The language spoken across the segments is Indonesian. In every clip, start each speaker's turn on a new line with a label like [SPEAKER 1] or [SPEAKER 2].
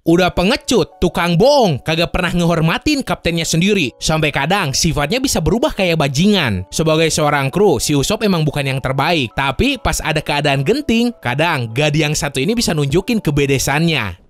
[SPEAKER 1] Udah pengecut, tukang bohong, kagak pernah ngehormatin kaptennya sendiri. Sampai kadang sifatnya bisa berubah kayak bajingan. Sebagai seorang kru, si Usopp emang bukan yang terbaik. Tapi pas ada keadaan genting, kadang gadis yang satu ini bisa nunjukin kebedesannya.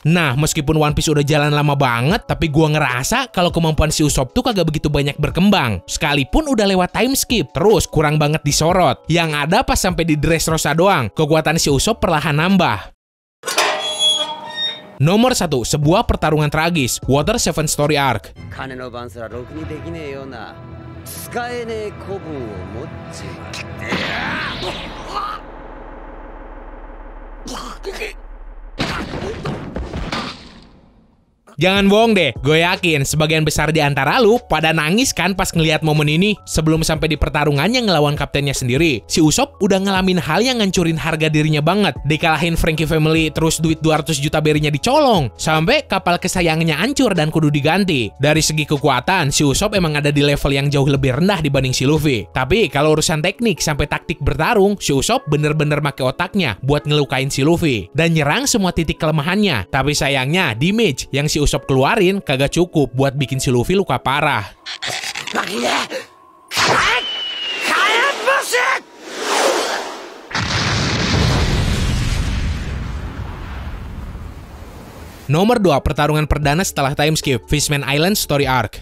[SPEAKER 1] Nah, meskipun One Piece udah jalan lama banget, tapi gua ngerasa kalau kemampuan si Usopp tuh kagak begitu banyak berkembang. Sekalipun udah lewat time skip, terus kurang banget disorot. Yang ada pas sampai di Dressrosa doang, kekuatan si Usopp perlahan nambah. Nomor 1, sebuah pertarungan tragis, Water 7 Story Arc. Jangan bohong deh, gue yakin sebagian besar di antara lu pada nangis kan pas ngelihat momen ini. Sebelum sampai di pertarungannya ngelawan kaptennya sendiri, si Usopp udah ngalamin hal yang ngancurin harga dirinya banget. Dikalahin Frankie Family, terus duit 200 juta berinya dicolong, sampai kapal kesayangannya hancur dan kudu diganti. Dari segi kekuatan, si Usopp emang ada di level yang jauh lebih rendah dibanding si Luffy. Tapi kalau urusan teknik sampai taktik bertarung, si Usopp bener-bener make otaknya buat ngelukain si Luffy dan nyerang semua titik kelemahannya. Tapi sayangnya, damage yang si Usopp keluarin kagak cukup buat bikin si Luffy luka parah. Nomor 2, pertarungan perdana setelah time skip, Fishman Island Story Arc.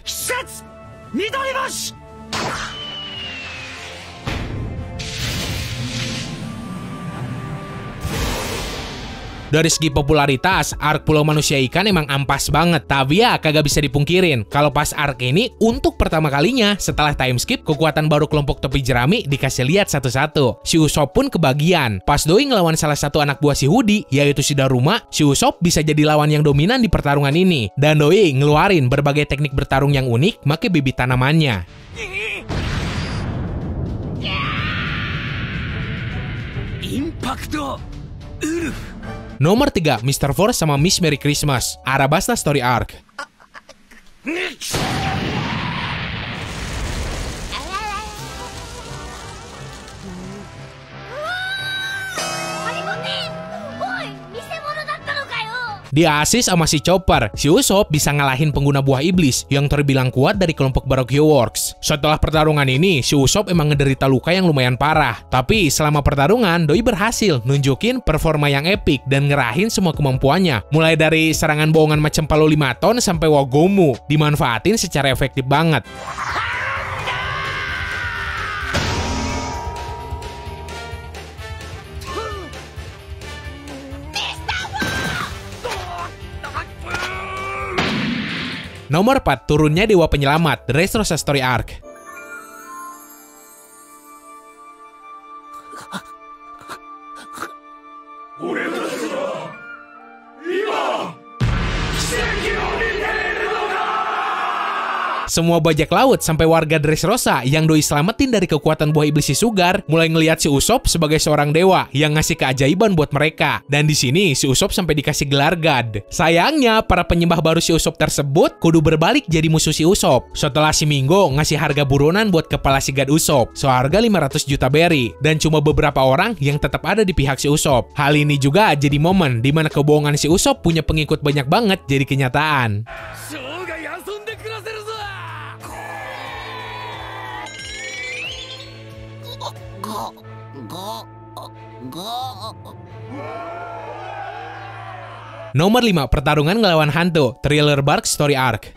[SPEAKER 1] Dari segi popularitas, arc Pulau Manusia Ikan emang ampas banget. Tapi ya kagak bisa dipungkirin kalau pas arc ini untuk pertama kalinya setelah time skip, kekuatan baru kelompok topi jerami dikasih lihat satu-satu. Si Usopp pun kebagian. Pas Doi ngelawan salah satu anak buah si Hoodie, yaitu si Daruma, si Usopp bisa jadi lawan yang dominan di pertarungan ini. Dan Doi ngeluarin berbagai teknik bertarung yang unik make bibit tanamannya. Impacto Uruf. Nomor 3, Mr. Force sama Miss Merry Christmas, Arabasta Story Arc. Di-assist sama si Chopper, si Usopp bisa ngalahin pengguna buah iblis yang terbilang kuat dari kelompok Baroque Works. Setelah pertarungan ini, si Usopp emang ngederita luka yang lumayan parah. Tapi selama pertarungan, Doi berhasil nunjukin performa yang epic dan ngerahin semua kemampuannya. Mulai dari serangan bohongan macam Palu 5 ton sampai Wagomu, dimanfaatin secara efektif banget. Nomor 4, turunnya Dewa Penyelamat, Dressrosa Story Arc. Semua bajak laut sampai warga Dressrosa yang Doi selamatin dari kekuatan buah iblis si Sugar mulai ngelihat si Usopp sebagai seorang dewa yang ngasih keajaiban buat mereka. Dan di sini si Usopp sampai dikasih gelar God. Sayangnya para penyembah baru si Usopp tersebut kudu berbalik jadi musuh si Usopp. Setelah si Mingo ngasih harga buronan buat kepala si God Usopp seharga 500 juta berry, dan cuma beberapa orang yang tetap ada di pihak si Usopp. Hal ini juga jadi momen dimana kebohongan si Usopp punya pengikut banyak banget jadi kenyataan. Nomor 5, pertarungan ngelawan hantu, Thriller Bark Story Arc.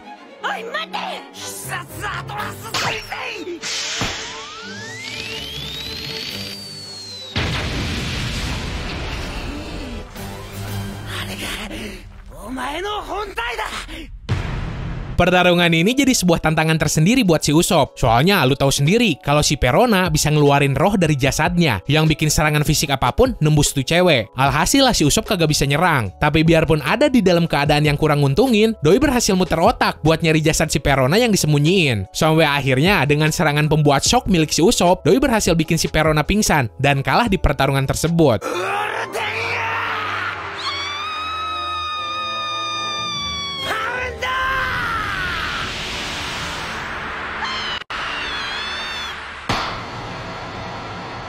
[SPEAKER 1] Pertarungan ini jadi sebuah tantangan tersendiri buat si Usopp. Soalnya lu tahu sendiri kalau si Perona bisa ngeluarin roh dari jasadnya yang bikin serangan fisik apapun nembus tuh cewek. Alhasil lah si Usopp kagak bisa nyerang. Tapi biarpun ada di dalam keadaan yang kurang nguntungin, Doi berhasil muter otak buat nyari jasad si Perona yang disembunyiin. Sampai akhirnya dengan serangan pembuat shock milik si Usopp, Doi berhasil bikin si Perona pingsan dan kalah di pertarungan tersebut.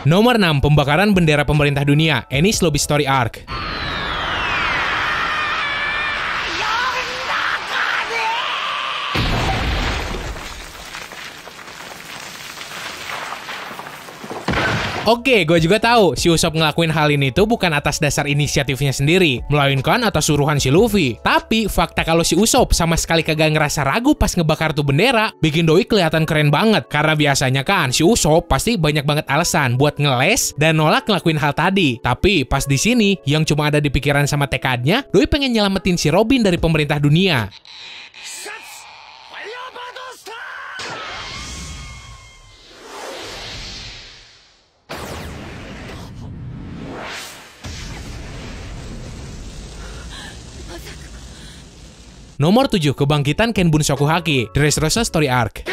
[SPEAKER 1] Nomor 6, pembakaran bendera pemerintah dunia, Enies Lobby Story Arc. Oke, gue juga tahu si Usopp ngelakuin hal ini tuh bukan atas dasar inisiatifnya sendiri, melainkan atas suruhan si Luffy. Tapi fakta kalau si Usopp sama sekali kagak ngerasa ragu pas ngebakar tuh bendera, bikin doi kelihatan keren banget. Karena biasanya kan si Usopp pasti banyak banget alasan buat ngeles dan nolak ngelakuin hal tadi. Tapi pas di sini yang cuma ada di pikiran sama tekadnya, doi pengen nyelamatin si Robin dari pemerintah dunia. Nomor 7, kebangkitan Ken Bunsoku Haki, Dressrosa Story Arc.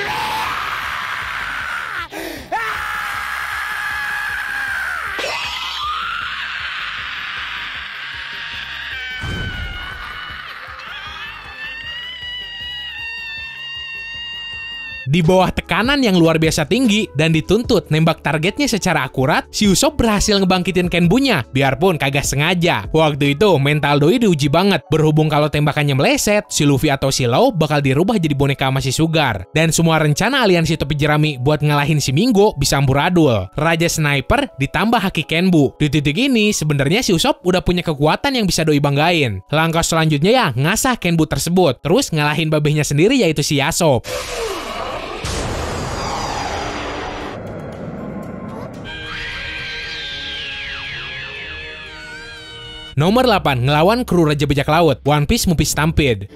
[SPEAKER 1] Di bawah tekanan yang luar biasa tinggi dan dituntut nembak targetnya secara akurat, si Usopp berhasil ngebangkitin Kenbunya, biarpun kagak sengaja. Waktu itu mental doi diuji banget, berhubung kalau tembakannya meleset, si Luffy atau si Law bakal dirubah jadi boneka sama si Sugar. Dan semua rencana aliansi topi jerami buat ngalahin si Mingo bisa amburadul. Raja Sniper ditambah Haki Kenbu. Di titik ini sebenarnya si Usopp udah punya kekuatan yang bisa doi banggain. Langkah selanjutnya ya ngasah Kenbu tersebut, terus ngalahin babehnya sendiri yaitu si Yasop. Nomor 8, ngelawan kru Raja Bajak Laut, One Piece Movie Stampede.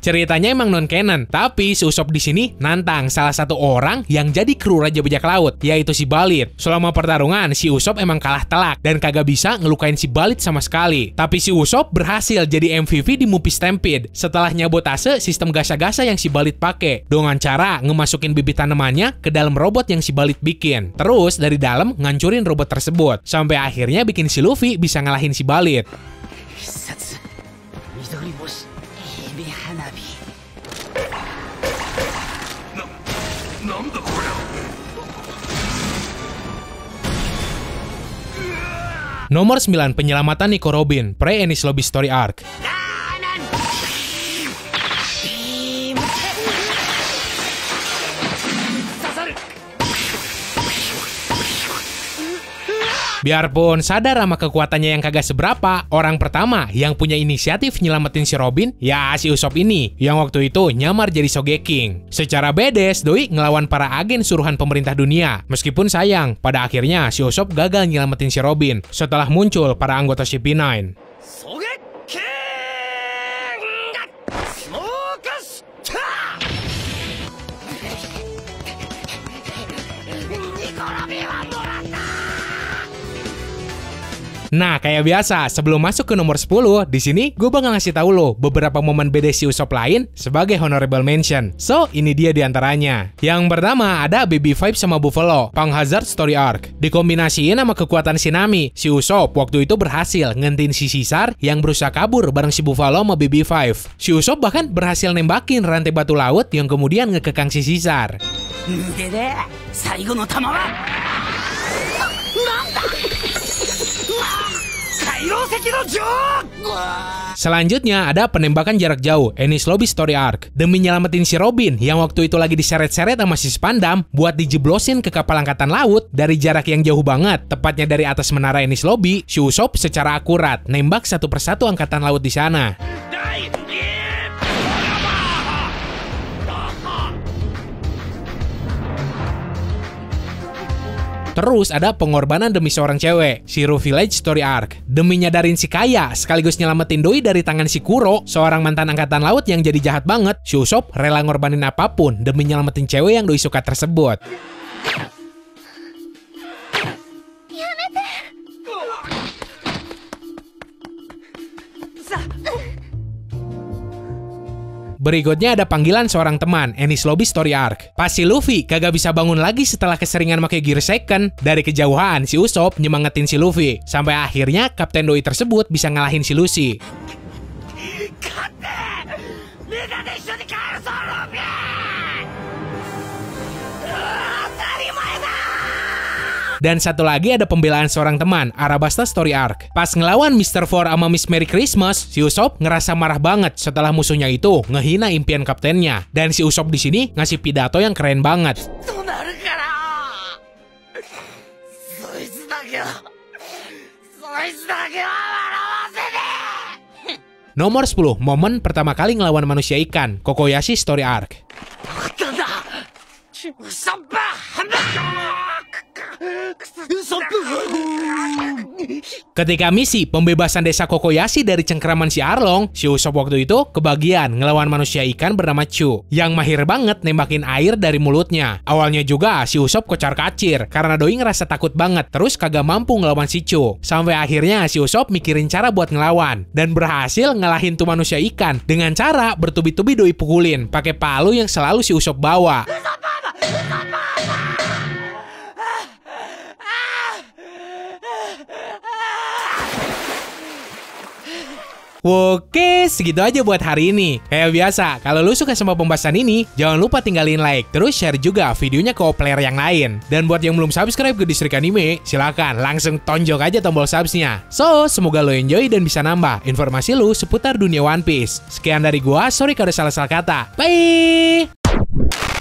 [SPEAKER 1] Ceritanya emang non-canon, tapi si Usopp di sini nantang salah satu orang yang jadi kru Raja Bajak Laut, yaitu si Balit. Selama pertarungan, si Usopp emang kalah telak dan kagak bisa ngelukain si Balit sama sekali. Tapi si Usopp berhasil jadi MVP di Movie Stampede setelah nyabotase sistem gasa-gasa yang si Balit pakai dengan cara ngemasukin bibit tanamannya ke dalam robot yang si Balit bikin. Terus dari dalam ngancurin robot tersebut sampai akhirnya bikin si Luffy bisa ngalahin si Balit. Nomor 9, penyelamatan Nico Robin, Pre-Enies Lobby Story Arc. Biarpun sadar sama kekuatannya yang kagak seberapa, orang pertama yang punya inisiatif nyelamatin si Robin, ya si Usopp ini, yang waktu itu nyamar jadi Sogeking. Secara bedes, doi ngelawan para agen suruhan pemerintah dunia. Meskipun sayang, pada akhirnya si Usopp gagal nyelamatin si Robin setelah muncul para anggota CP9. Nah, kayak biasa, sebelum masuk ke nomor 10, di sini gue bakal ngasih tahu lo beberapa momen beda si Usopp lain sebagai honorable mention. So, ini dia diantaranya. Yang pertama, ada BB5 sama Buffalo, Punk Hazard Story Arc. Dikombinasiin sama kekuatan si Nami, si Usopp waktu itu berhasil ngentin si Caesar yang berusaha kabur bareng si Buffalo sama BB5. Si Usopp bahkan berhasil nembakin rantai batu laut yang kemudian ngekekang si Caesar. Selanjutnya ada penembakan jarak jauh, Enies Lobby Story Arc. Demi nyelamatin si Robin yang waktu itu lagi diseret-seret sama si Spandam buat dijeblosin ke kapal angkatan laut dari jarak yang jauh banget, tepatnya dari atas menara Enies Lobby, si Usopp secara akurat nembak satu persatu angkatan laut di sana. Terus ada pengorbanan demi seorang cewek, Shiro Village Story Arc. Demi nyadarin si Kaya sekaligus nyelamatin doi dari tangan si Kuro, seorang mantan angkatan laut yang jadi jahat banget, si Usopp rela ngorbanin apapun demi nyelamatin cewek yang doi suka tersebut. Berikutnya ada panggilan seorang teman, Enies Lobby Story Arc. Pas si Luffy kagak bisa bangun lagi setelah keseringan pakai Gear Second, dari kejauhan si Usopp nyemangetin si Luffy. Sampai akhirnya Kapten Doi tersebut bisa ngalahin si Lucy. Dan satu lagi ada pembelaan seorang teman, Arabasta Story Arc. Pas ngelawan Mr. Four sama Miss Merry Christmas, si Usopp ngerasa marah banget setelah musuhnya itu ngehina impian kaptennya. Dan si Usopp di sini ngasih pidato yang keren banget. Nomor 10, momen pertama kali ngelawan manusia ikan, Kokoyashi Story Arc. Ketika misi pembebasan desa Kokoyashi dari cengkraman si Arlong, si Usopp waktu itu kebagian ngelawan manusia ikan bernama Chu, yang mahir banget nembakin air dari mulutnya. Awalnya juga si Usopp kocar-kacir karena Doi ngerasa takut banget, terus kagak mampu ngelawan si Chu. Sampai akhirnya si Usopp mikirin cara buat ngelawan, dan berhasil ngalahin tuh manusia ikan dengan cara bertubi-tubi Doi pukulin pakai palu yang selalu si Usopp bawa. Oke, segitu aja buat hari ini. Kayak biasa, kalau lu suka sama pembahasan ini, jangan lupa tinggalin like, terus share juga videonya ke player yang lain. Dan buat yang belum subscribe ke Distrik Anime, silakan langsung tonjok aja tombol subsnya. So, semoga lo enjoy dan bisa nambah informasi lu seputar dunia One Piece. Sekian dari gua, sorry kalau ada salah-salah kata. Bye!